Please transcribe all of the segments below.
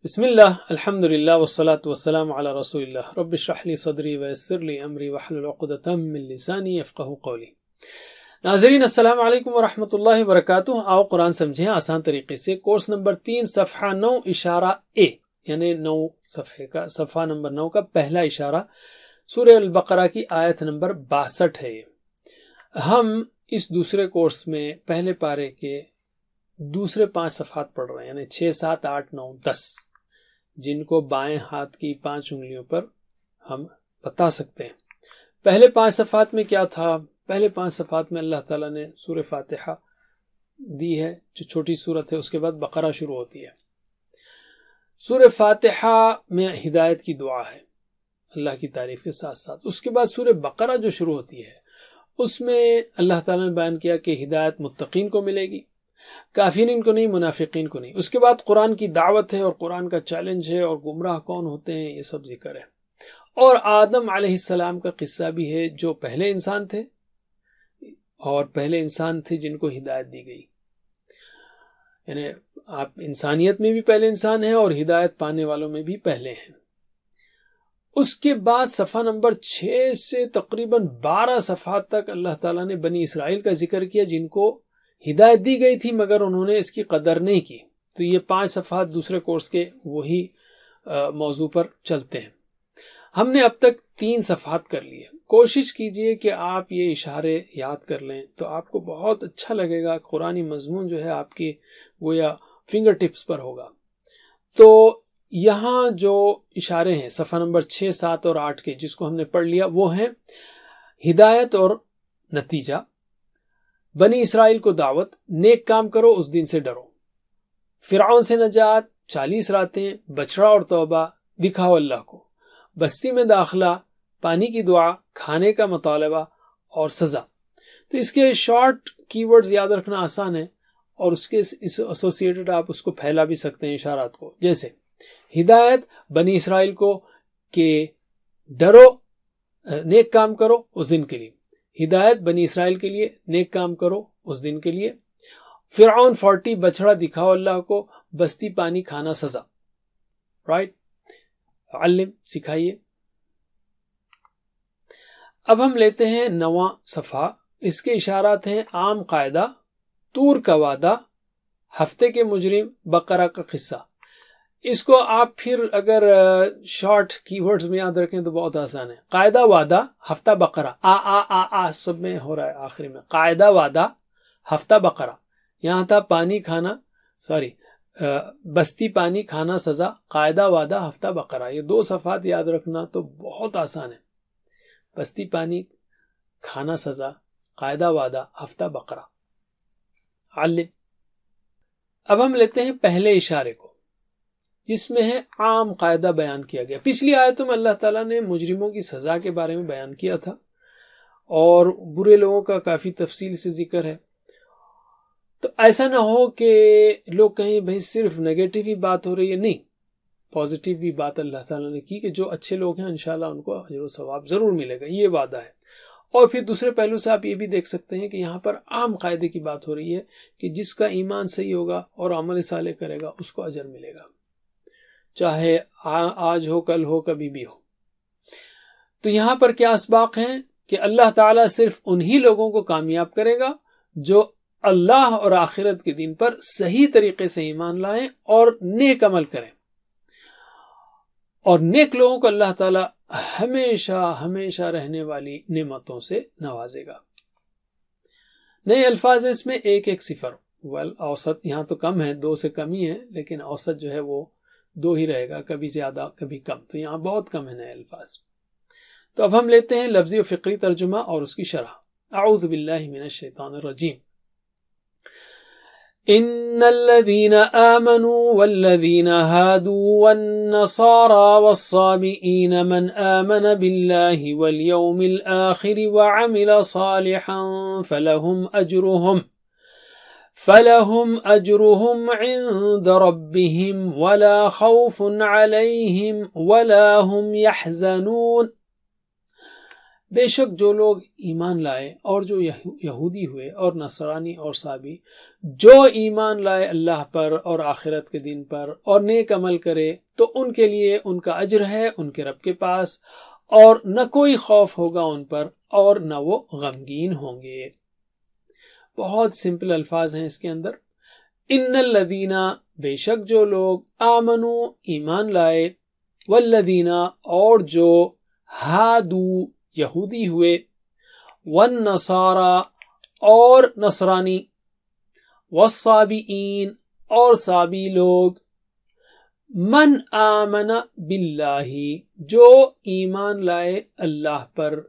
بسم اللہ الحمد للہ والصلاة والسلام علی رسول اللہ رب اشرح لی صدری ویسر لی امری واحلل عقدۃ من لسانی یفقہوا قولی۔ ناظرین السلام علیکم ورحمۃ اللہ وبرکاتہ۔ آؤ قرآن سمجھیں آسان طریقے سے۔ کورس نمبر 3 صفحہ 9 اشارہ اے، یعنی 9 صفحے کا صفحہ نمبر 9 کا پہلا اشارہ سورہ البقرہ کی آیت نمبر 62 ہے۔ ہم اس دوسرے کورس میں پہلے پارے کے دوسرے 5 صفحات پڑھ رہے ہیں، یعنی 6 7 8 9 10، جن کو بائیں ہاتھ کی 5 انگلیوں پر ہم بتا سکتے ہیں۔ پہلے 5 صفحات میں کیا تھا؟ پہلے 5 صفحات میں اللہ تعالیٰ نے سورہ فاتحہ دی ہے جو چھوٹی سورت ہے، اس کے بعد بقرہ شروع ہوتی ہے۔ سورہ فاتحہ میں ہدایت کی دعا ہے اللہ کی تعریف کے ساتھ ساتھ۔ اس کے بعد سورہ بقرہ جو شروع ہوتی ہے اس میں اللہ تعالیٰ نے بیان کیا کہ ہدایت متقین کو ملے گی، کافرین کو نہیں، منافقین کو نہیں۔ اس کے بعد قرآن کی دعوت ہے اور قرآن کا چیلنج ہے، اور گمراہ کون ہوتے ہیں یہ سب ذکر ہے۔ اور آدم علیہ السلام کا قصہ بھی ہے جو پہلے انسان تھے، اور پہلے انسان تھے جن کو ہدایت دی گئی، یعنی آپ انسانیت میں بھی پہلے انسان ہیں اور ہدایت پانے والوں میں بھی پہلے ہیں۔ اس کے بعد صفحہ نمبر 6 سے تقریباً 12 صفحات تک اللہ تعالیٰ نے بنی اسرائیل کا ذکر کیا جن کو ہدایت دی گئی تھی مگر انہوں نے اس کی قدر نہیں کی۔ تو یہ 5 صفحات دوسرے کورس کے وہی موضوع پر چلتے ہیں۔ ہم نے اب تک 3 صفحات کر لیے۔ کوشش کیجئے کہ آپ یہ اشارے یاد کر لیں تو آپ کو بہت اچھا لگے گا، قرآنی مضمون جو ہے آپ کی گویا فنگر ٹپس پر ہوگا۔ تو یہاں جو اشارے ہیں صفحہ نمبر 6 7 اور 8 کے، جس کو ہم نے پڑھ لیا، وہ ہیں ہدایت اور نتیجہ، بنی اسرائیل کو دعوت، نیک کام کرو اس دن سے ڈرو، فرعون سے نجات، 40 راتیں، بچڑا اور توبہ، دکھاؤ اللہ کو، بستی میں داخلہ، پانی کی دعا، کھانے کا مطالبہ اور سزا۔ تو اس کے شارٹ کی ورڈز یاد رکھنا آسان ہے، اور اس کے ایسوسیٹڈ آپ اس کو پھیلا بھی سکتے ہیں اشارات کو۔ جیسے ہدایت بنی اسرائیل کو کہ ڈرو، نیک کام کرو اس دن کے لیے، ہدایت بنی اسرائیل کے لیے، نیک کام کرو اس دن کے لیے، فرعون 40، بچڑا، دکھاؤ اللہ کو، بستی، پانی، کھانا، سزا۔ رائٹ، علم، سکھائیے۔ اب ہم لیتے ہیں 9واں صفحہ۔ اس کے اشارات ہیں عام قاعدہ، طور کا وعدہ، ہفتے کے مجرم، بقرہ کا قصہ۔ اس کو آپ پھر اگر شارٹ کی ورڈز میں یاد رکھیں تو بہت آسان ہے۔ قاعدہ، وعدہ، ہفتہ، بقرہ، آ سب میں ہو رہا ہے آخری میں۔ قاعدہ، وعدہ، ہفتہ، بقرہ۔ یہاں تھا پانی، کھانا، بستی، پانی، کھانا، سزا، قاعدہ، وعدہ، ہفتہ، بقرہ۔ یہ 2 صفحات یاد رکھنا تو بہت آسان ہے۔ بستی، پانی، کھانا، سزا، قاعدہ، وعدہ، ہفتہ، بقرہ۔ علم۔ اب ہم لیتے ہیں پہلے اشارے کو، جس میں ہے عام قاعدہ بیان کیا گیا۔ پچھلی آیتوں میں اللہ تعالیٰ نے مجرموں کی سزا کے بارے میں بیان کیا تھا، اور برے لوگوں کا کافی تفصیل سے ذکر ہے۔ تو ایسا نہ ہو کہ لوگ کہیں بھئی صرف نیگیٹو ہی بات ہو رہی ہے، نہیں، پازیٹیو بھی بات اللہ تعالیٰ نے کی کہ جو اچھے لوگ ہیں انشاءاللہ ان کو اجر و ثواب ضرور ملے گا، یہ وعدہ ہے۔ اور پھر دوسرے پہلو سے آپ یہ بھی دیکھ سکتے ہیں کہ یہاں پر عام قاعدے کی بات ہو رہی ہے کہ جس کا ایمان صحیح ہوگا اور عمل صالح کرے گا اس کو اجر ملے گا، چاہے آج ہو، کل ہو، کبھی بھی ہو۔ تو یہاں پر کیا اسباق ہیں کہ اللہ تعالیٰ صرف انہی لوگوں کو کامیاب کرے گا جو اللہ اور آخرت کے دن پر صحیح طریقے سے ایمان لائیں اور نیک عمل کریں، اور نیک لوگوں کو اللہ تعالیٰ ہمیشہ ہمیشہ رہنے والی نعمتوں سے نوازے گا۔ نئے الفاظ ہیں اس میں 1 1 0، اوسط یہاں تو کم ہے، 2 سے کم ہی ہے، لیکن اوسط جو ہے وہ 2 ہی رہے گا، کبھی زیادہ کبھی کم، تو یہاں بہت کم ہے نئے الفاظ۔ تو اب ہم لیتے ہیں لفظی و فقری ترجمہ اور اس کی شرح۔ اعوذ باللہ من الشیطان الرجیم۔ ان الذين آمنوا والذين هادوا والنصارى والصابئين من آمن بالله واليوم الآخر وعمل صالحا فلهم أجرهم عند ربهم ولا خوف عليهم ولا هم يحزنون۔ بے شک جو لوگ ایمان لائے اور جو یہودی ہوئے اور نصرانی اور صابی، جو ایمان لائے اللہ پر اور آخرت کے دن پر اور نیک عمل کرے تو ان کے لیے ان کا اجر ہے ان کے رب کے پاس، اور نہ کوئی خوف ہوگا ان پر اور نہ وہ غمگین ہوں گے۔ بہت سمپل الفاظ ہیں اس کے اندر۔ ان الذین، بے شک جو لوگ، آمنو، ایمان لائے، والذین، اور جو، ہادو، یہودی ہوئے، والنصارى، اور نصرانی، والصابئین، اور صابی لوگ، من آمن باللہ، جو ایمان لائے اللہ پر،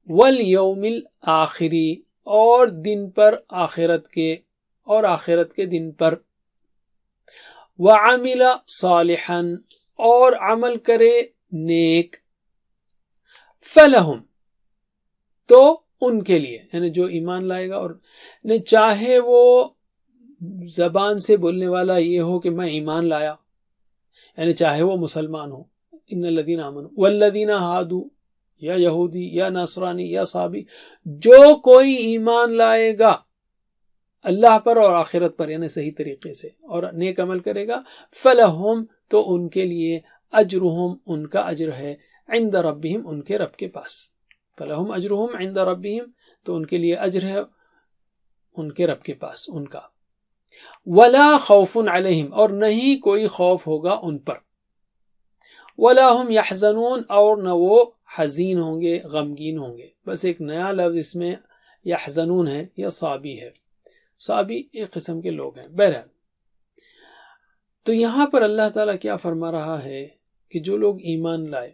والیوم الآخری، اور دن پر، آخرت کے، اور آخرت کے دن پر، وعمل صالحا، اور عمل کرے نیک، فلہم، تو ان کے لیے، یعنی جو ایمان لائے گا، اور چاہے وہ زبان سے بولنے والا یہ ہو کہ میں ایمان لایا، یعنی چاہے وہ مسلمان ہو، ان الذین آمنوا والذین ہادو، یا یہودی یا نصرانی یا صابی، جو کوئی ایمان لائے گا اللہ پر اور آخرت پر، یعنی صحیح طریقے سے، اور نیک عمل کرے گا، فلہم، تو ان کے لیے، اجرہم، ان کا اجر ہے، عند ربہم، ان کے رب کے پاس، فلہم اجرہم عند ربہم، تو ان کے لیے اجر ہے ان کے رب کے پاس ان کا، ولا خوف علیہم، اور نہیں کوئی خوف ہوگا ان پر، ولا ہم یحزنون، اور نہ وہ حزین ہوں گے، غمگین ہوں گے۔ بس ایک نیا لفظ اس میں یحزنون ہے، یا صابی ہے، صابی ایک قسم کے لوگ ہیں۔ بہرحال تو یہاں پر اللہ تعالیٰ کیا فرما رہا ہے کہ جو لوگ ایمان لائے،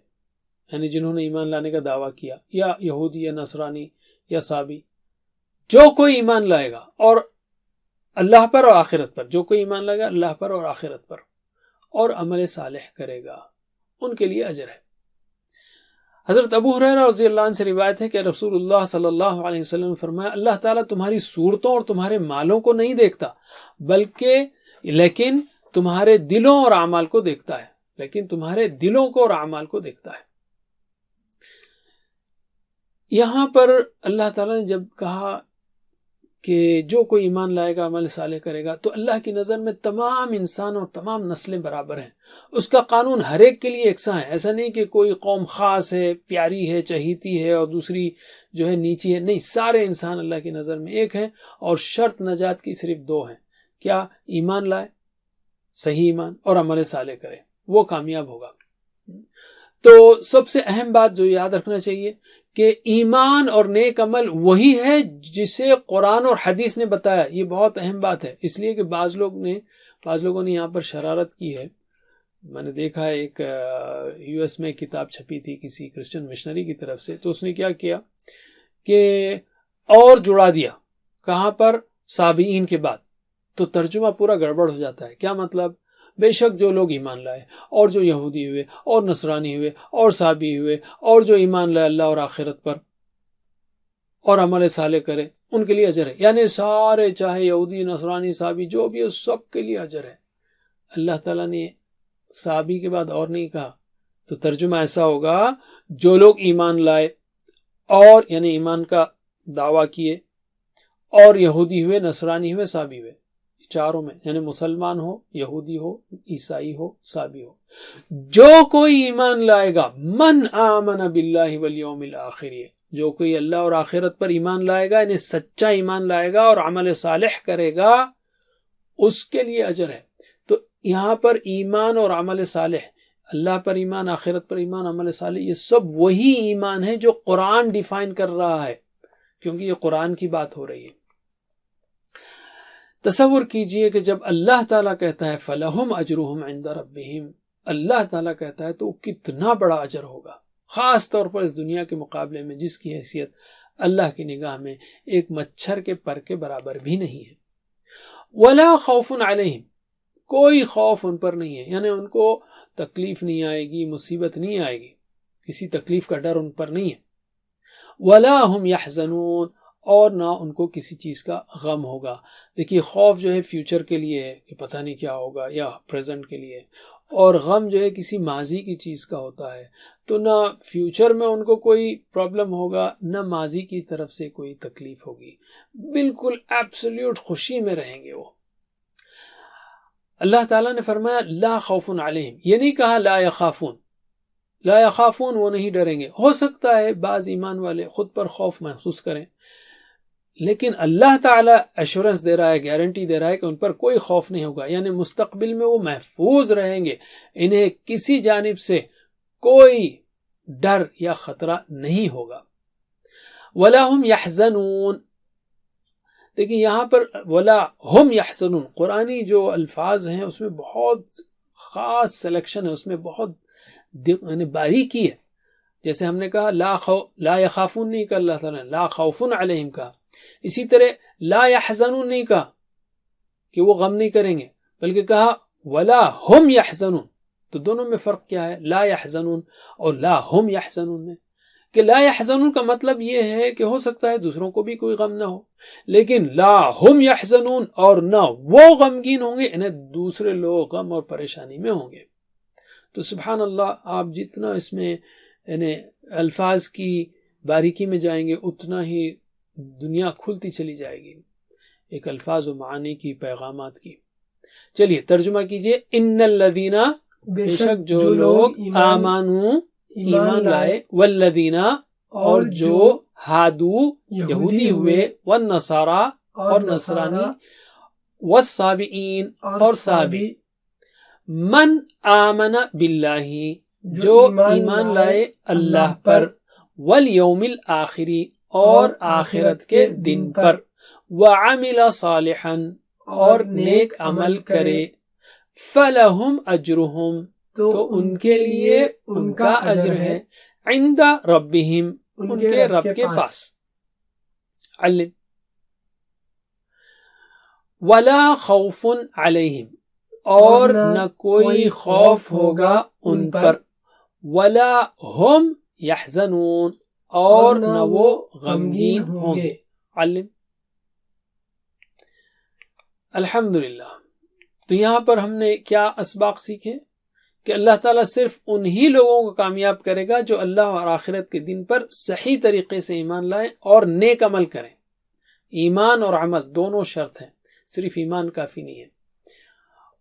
یعنی جنہوں نے ایمان لانے کا دعویٰ کیا، یا یہودی یا نصرانی یا صابی، جو کوئی ایمان لائے گا اور اللہ پر اور آخرت پر، جو کوئی ایمان لائے گا اللہ پر اور آخرت پر اور عمل صالح کرے گا، ان کے لیے اجر ہے۔ حضرت ابو ہریرہ رضی اللہ عنہ سے روایت ہے کہ رسول اللہ صلی اللہ علیہ وسلم نے فرمایا، اللہ تعالیٰ تمہاری صورتوں اور تمہارے مالوں کو نہیں دیکھتا، لیکن تمہارے دلوں اور اعمال کو دیکھتا ہے، لیکن تمہارے دلوں کو اور اعمال کو دیکھتا ہے۔ یہاں پر اللہ تعالیٰ نے جب کہا کہ جو کوئی ایمان لائے گا، عمل صالح کرے گا، تو اللہ کی نظر میں تمام انسان اور تمام نسلیں برابر ہیں، اس کا قانون ہر ایک کے لیے یکساں ہے۔ ایسا نہیں کہ کوئی قوم خاص ہے، پیاری ہے، چہیتی ہے، اور دوسری جو ہے نیچی ہے، نہیں، سارے انسان اللہ کی نظر میں ایک ہیں، اور شرط نجات کی صرف دو ہیں، کیا؟ ایمان لائے، صحیح ایمان، اور عمل صالح کرے، وہ کامیاب ہوگا۔ تو سب سے اہم بات جو یاد رکھنا چاہیے کہ ایمان اور نیک عمل وہی ہے جسے قرآن اور حدیث نے بتایا۔ یہ بہت اہم بات ہے، اس لیے کہ بعض لوگوں نے یہاں پر شرارت کی ہے۔ میں نے دیکھا ہے ایک یو ایس میں کتاب چھپی تھی کسی کرسچن مشنری کی طرف سے، تو اس نے کیا کیا کہ اور جڑا دیا، کہاں پر؟ صابئین کے بعد، تو ترجمہ پورا گڑبڑ ہو جاتا ہے۔ کیا مطلب؟ بے شک جو لوگ ایمان لائے اور جو یہودی ہوئے اور نصرانی ہوئے اور صابی ہوئے اور جو ایمان لائے اللہ اور آخرت پر اور عمل صالح کرے، ان کے لیے اجر ہے، یعنی سارے، چاہے یہودی، نصرانی، صابی، جو بھی ہے، سب کے لیے اجر ہے۔ اللہ تعالیٰ نے صحابی کے بعد اور نہیں کہا، تو ترجمہ ایسا ہوگا، جو لوگ ایمان لائے اور یعنی ایمان کا دعویٰ کیے، اور یہودی ہوئے، نصرانی ہوئے، صابی ہوئے، چاروں میں، یعنی مسلمان ہو، یہودی ہو، عیسائی ہو، صابی ہو، جو کوئی ایمان لائے گا، من آمن باللہ والیوم الآخر، جو کوئی اللہ اور آخرت پر ایمان لائے گا، یعنی سچا ایمان لائے گا اور عمل صالح کرے گا، اس کے لیے اجر ہے۔ تو یہاں پر ایمان اور عمل صالح، اللہ پر ایمان، آخرت پر ایمان، عمل صالح، یہ سب وہی ایمان ہے جو قرآن ڈیفائن کر رہا ہے، کیونکہ یہ قرآن کی بات ہو رہی ہے۔ تصور کیجئے کہ جب اللہ تعالیٰ کہتا ہے فَلَهُمْ أَجْرُهُمْ عِنْدَ رَبِّهِمْ، اللہ تعالیٰ کہتا ہے تو کتنا بڑا اجر ہوگا، خاص طور پر اس دنیا کے مقابلے میں، جس کی حیثیت اللہ کی نگاہ میں ایک مچھر کے پر کے برابر بھی نہیں ہے۔ وَلَا خَوْفٌ عَلَيْهِمْ، کوئی خوف ان پر نہیں ہے، یعنی ان کو تکلیف نہیں آئے گی، مصیبت نہیں آئے گی، کسی تکلیف کا ڈر ان پر نہیں ہے۔ وَلَا هُمْ يَحْزَنُونَ، اور نہ ان کو کسی چیز کا غم ہوگا. دیکھیے خوف جو ہے فیوچر کے لیے ہے کہ پتہ نہیں کیا ہوگا یا پریزنٹ کے لیے, اور غم جو ہے کسی ماضی کی چیز کا ہوتا ہے. تو نہ فیوچر میں ان کو کوئی پرابلم ہوگا نہ ماضی کی طرف سے کوئی تکلیف ہوگی, بالکل ایبسلیوٹ خوشی میں رہیں گے وہ. اللہ تعالیٰ نے فرمایا لا خوف علیہم, یہ نہیں کہا لا یخافون. لا یخافون وہ نہیں ڈریں گے. ہو سکتا ہے بعض ایمان والے خود پر خوف محسوس کریں, لیکن اللہ تعالیٰ ایشورنس دے رہا ہے, گارنٹی دے رہا ہے کہ ان پر کوئی خوف نہیں ہوگا, یعنی مستقبل میں وہ محفوظ رہیں گے, انہیں کسی جانب سے کوئی ڈر یا خطرہ نہیں ہوگا. وَلَا هُمْ يَحْزَنُونَ, دیکھیں یہاں پر وَلَا هُمْ يَحْزَنُونَ, قرآنی جو الفاظ ہیں اس میں بہت خاص سلیکشن ہے, اس میں بہت یعنی باریکی ہے. جیسے ہم نے کہا لا یخافون نہیں کہا اللہ تعالیٰ نے, لا خوفن علیہم کہا. اسی طرح لا یحزنون نہیں کہا کہ وہ غم نہیں کریں گے, بلکہ کہا ولا ہم یحزنون. تو دونوں میں فرق کیا ہے, لا یحزنون اور لا ہم یحزنون میں؟ کہ لا یحزنون کا مطلب یہ ہے کہ ہو سکتا ہے دوسروں کو بھی کوئی غم نہ ہو, لیکن لا ہم یحزنون اور نہ وہ غمگین ہوں گے, انہیں دوسرے لوگ غم اور پریشانی میں ہوں گے. تو سبحان اللہ, آپ جتنا اس میں یعنی الفاظ کی باریکی میں جائیں گے اتنا ہی دنیا کھلتی چلی جائے گی ایک الفاظ و معانی کی, پیغامات کی. چلیے ترجمہ کیجئے. ان الذین, بے شک جو لوگ آمانو ایمان لائے, والذین اور جو ہادو یہودی ہوئے, والنصارى اور نصرانی, والصابئین اور صابی, من آمن باللہ جو ایمان لائے اللہ پر, والیوم الآخری اور آخرت کے دن پر, وعمل صالحا اور نیک عمل کرے, فلہم اجرہم تو ان کے لیے ان کا اجر ہے, عند ربہم ان کے رب کے پاس. علم ولا خوف علیہم اور نہ کوئی خوف ہوگا ان پر, ولا ہم یحزنون اور نہ وہ غمگین ہوں گے. علم الحمدللہ. تو یہاں پر ہم نے کیا اسباق سیکھے کہ اللہ تعالیٰ صرف انہی لوگوں کو کامیاب کرے گا جو اللہ اور آخرت کے دن پر صحیح طریقے سے ایمان لائیں اور نیک عمل کریں. ایمان اور عمل دونوں شرط ہیں, صرف ایمان کافی نہیں ہے.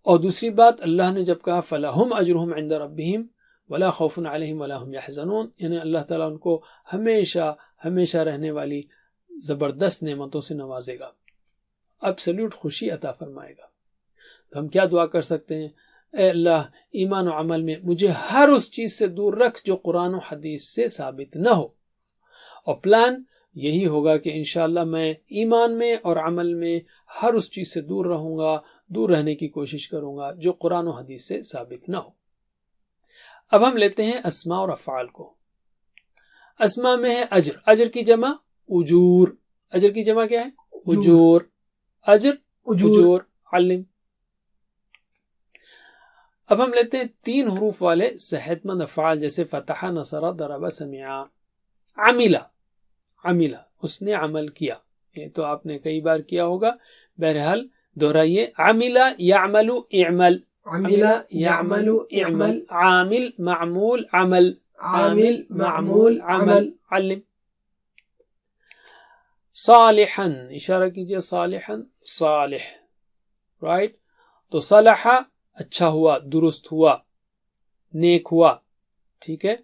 اور دوسری بات اللہ نے جب کہا فَلَهُمْ أَجْرُهُمْ عِنْدَ رَبِّهِمْ وَلَا خَوْفٌ عَلَيْهِمْ وَلَا هُمْ يَحْزَنُونَ, یعنی اللہ تعالیٰ ان کو ہمیشہ رہنے والی زبردست نعمتوں سے نوازے گا, ایبسلیوٹ خوشی عطا فرمائے گا. تو ہم کیا دعا کر سکتے ہیں, اے اللہ ایمان و عمل میں مجھے ہر اس چیز سے دور رکھ جو قرآن و حدیث سے ثابت نہ ہو. اور پلان یہی ہوگا کہ انشاءاللہ میں ایمان میں اور عمل میں ہر اس چیز سے دور رہوں گا, دور رہنے کی کوشش کروں گا جو قرآن و حدیث سے ثابت نہ ہو. اب ہم لیتے ہیں اسماء اور افعال کو. اسماء میں ہے اجر, اجر کی جمع اجور, اجر کی جمع کیا ہے اجور, اجر اجور. علم. اب ہم لیتے ہیں 3 حروف والے صحت مند افعال جیسے فتح, نصر, ضرب, سمع. عمل اس نے عمل کیا, یہ تو آپ نے کئی بار کیا ہوگا, بہرحال دہرائیے. عمل یعمل اعمل, عمل یعمل اعمل, عامل معمول عمل, عامل معمول عمل. علم. صالحا, اشارہ کیجئے صالحا, صالح, رائٹ. تو صلح اچھا ہوا, درست ہوا, نیک ہوا, ٹھیک ہے.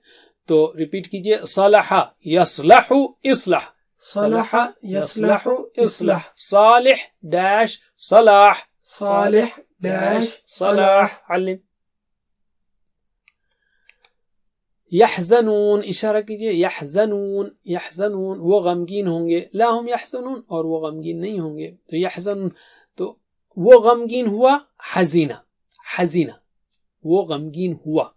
تو ریپیٹ کیجئے. صلح یصلح اصلاح, صلح یصلح اصلاح. صالح ڈیش صلاح, صالح ڈیش صلاح. علم. یحزنون, اشارہ کیجئے. یحزنون, یحزنون وہ غمگین ہوں گے, لا ہم یحزنون اور وہ غمگین نہیں ہوں گے. تو یحزنون تو وہ غمگین ہوا, حزینہ, حزینہ وہ غمگین ہوا.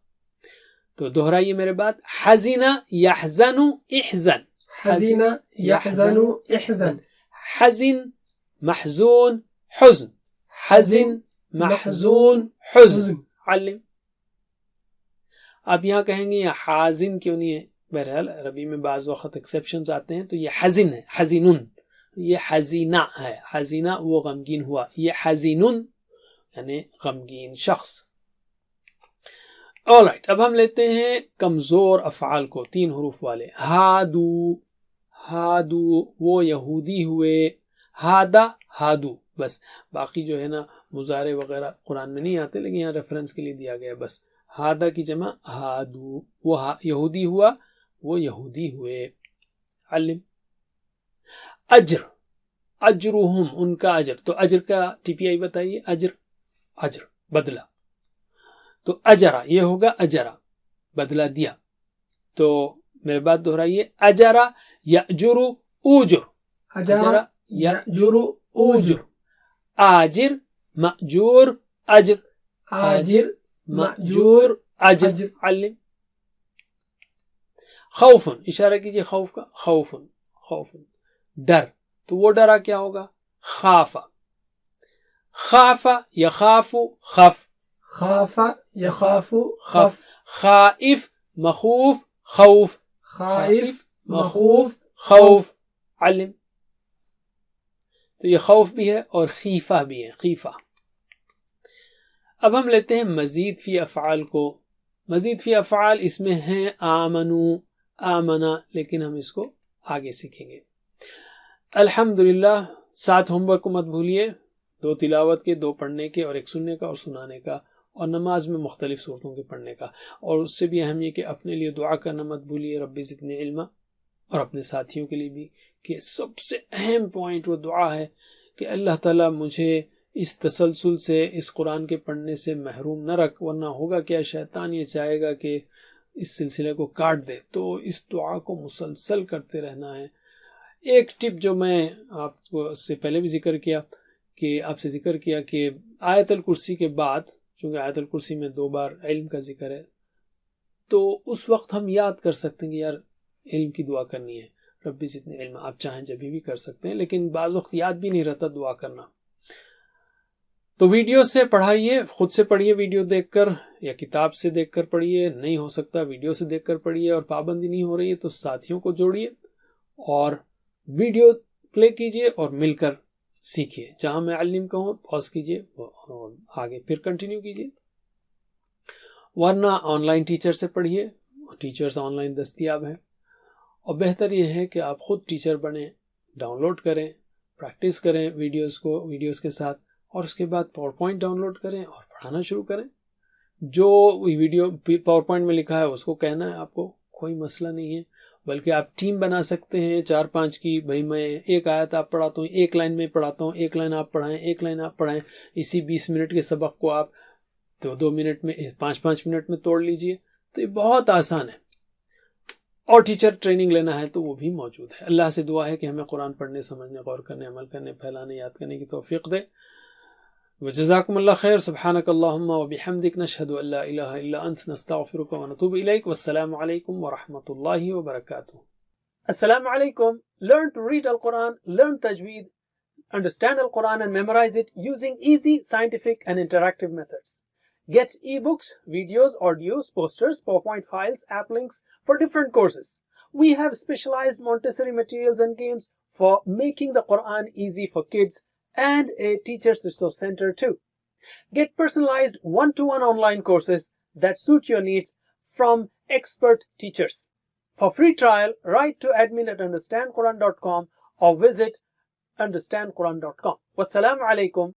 تو دہرائیے میرے بات. حزینہ یحزن احزن, حزینہ یحزن احزن. حزن محزون حزن, حزن محزون حزن. علم. آپ یہاں کہیں گے یہ حازن کیوں نہیں ہے, بہرحال عربی میں بعض وقت ایکسیپشنز آتے ہیں, تو یہ حزن ہے, حزینن, یہ حزینہ ہے، حزینہ وہ غمگین ہوا، یہ حزینن یعنی غمگین شخص. آلرائٹ، اب ہم لیتے ہیں کمزور افعال کو 3 حروف والے. ہادو، ہادو وہ یہودی ہوئے، ہادا ہادو، بس باقی جو ہے نا مضارع وغیرہ قرآن میں نہیں آتے لیکن یہاں ریفرنس کے لیے دیا گیا. بس ہادا کی جمع ہادو، وہ یہودی ہوا، وہ یہودی ہوئے. علم. اجر، اجرہم ان کا اجر، تو اجر کا ٹی پی آئی بتائیے. اجر، اجر بدلہ، تو اجرا یہ ہوگا اجرا بدلہ دیا. تو میرے بات دہرائیے، اجرا یأجر اوجر، اجرا یأجر اوجر، آجر مأجور اجر، آجر مأجور اجر. علم. خوفن، اشارہ کیجئے خوف کا، خوفن، خوفن ڈر، تو وہ ڈرا کیا ہوگا؟ خافا، خافا یخاف خف، خاف یخاف خف، خائف مخوف خوف، خائف مخوف خوف. علم. تو یہ خوف بھی ہے اور خیفہ بھی ہے، خیفہ. اب ہم لیتے ہیں مزید فی افعال کو. مزید فی افعال اس میں ہیں آمنو، آمنا، لیکن ہم اس کو آگے سیکھیں گے. الحمدللہ 7 ہوم ورک کو مت بھولیے، 2 تلاوت کے، 2 پڑھنے کے اور 1 سننے کا اور سنانے کا، اور نماز میں مختلف صورتوں کے پڑھنے کا. اور اس سے بھی اہم یہ کہ اپنے لیے دعا کرنا مت بھولیے، ربی زدنی علما، اور اپنے ساتھیوں کے لیے بھی، کہ سب سے اہم پوائنٹ وہ دعا ہے کہ اللہ تعالیٰ مجھے اس تسلسل سے، اس قرآن کے پڑھنے سے محروم نہ رکھ، ورنہ ہوگا کیا، شیطان یہ چاہے گا کہ اس سلسلے کو کاٹ دے. تو اس دعا کو مسلسل کرتے رہنا ہے. ایک ٹپ جو میں آپ کو اس سے پہلے بھی ذکر کیا کہ آیت الکرسی کے بعد، چونکہ آیت الکرسی میں 2 بار علم کا ذکر ہے، تو اس وقت ہم یاد کر سکتے ہیں کہ یار علم کی دعا کرنی ہے، ربی زدنی علم. آپ چاہیں جب بھی کر سکتے ہیں، لیکن بعض وقت یاد بھی نہیں رہتا دعا کرنا. تو ویڈیو سے پڑھائیے، خود سے پڑھیے ویڈیو دیکھ کر، یا کتاب سے دیکھ کر پڑھیے، نہیں ہو سکتا ویڈیو سے دیکھ کر پڑھیے، اور پابندی نہیں ہو رہی ہے تو ساتھیوں کو جوڑیے اور ویڈیو پلے کیجیے اور مل کر سیکھیے. جہاں میں علم کہوں پاز کیجیے اور آگے پھر کنٹینیو کیجیے. ورنہ آن لائن ٹیچر سے پڑھیے، ٹیچرز آن لائن دستیاب ہیں. اور بہتر یہ ہے کہ آپ خود ٹیچر بنیں، ڈاؤن لوڈ کریں، پریکٹس کریں ویڈیوز کے ساتھ، اور اس کے بعد پاور پوائنٹ ڈاؤن لوڈ کریں اور پڑھانا شروع کریں. جو ویڈیو پاور پوائنٹ میں لکھا ہے اس کو کہنا ہے آپ کو، کوئی مسئلہ نہیں ہے. بلکہ آپ ٹیم بنا سکتے ہیں 4-5 کی، بھائی میں ایک آیت آپ پڑھاتا ہوں، 1 لائن میں پڑھاتا ہوں، 1 لائن آپ پڑھائیں، 1 لائن آپ پڑھائیں. اسی 20 منٹ کے سبق کو آپ 2 منٹ میں، 5 منٹ میں توڑ لیجئے. تو یہ بہت آسان ہے. اور ٹیچر ٹریننگ لینا ہے تو وہ بھی موجود ہے. اللہ سے دعا ہے کہ ہمیں قرآن پڑھنے، سمجھنے، غور کرنے، عمل کرنے، پھیلانے، یاد کرنے کی توفیق دے. وجزاکم اللہ خیر. سبحانک اللہم وبحمدک، نشہد ان لا الہ الا انت، نستغفرک ونتوب الیک. والسلام علیکم ورحمۃ اللہ وبرکاتہ. السلام علیکم. Learn to read Al-Quran, learn tajweed, understand Al-Quran and memorize it using easy, scientific and interactive methods. Get ebooks, videos, audios, posters, PowerPoint files, app links for different courses. We have specialized Montessori materials and games for making the Quran easy for kids, and a teacher's resource center too. Get personalized one-to-one online courses that suit your needs from expert teachers. For free trial, write to admin@understandquran.com or visit understandquran.com. Wassalamu alaikum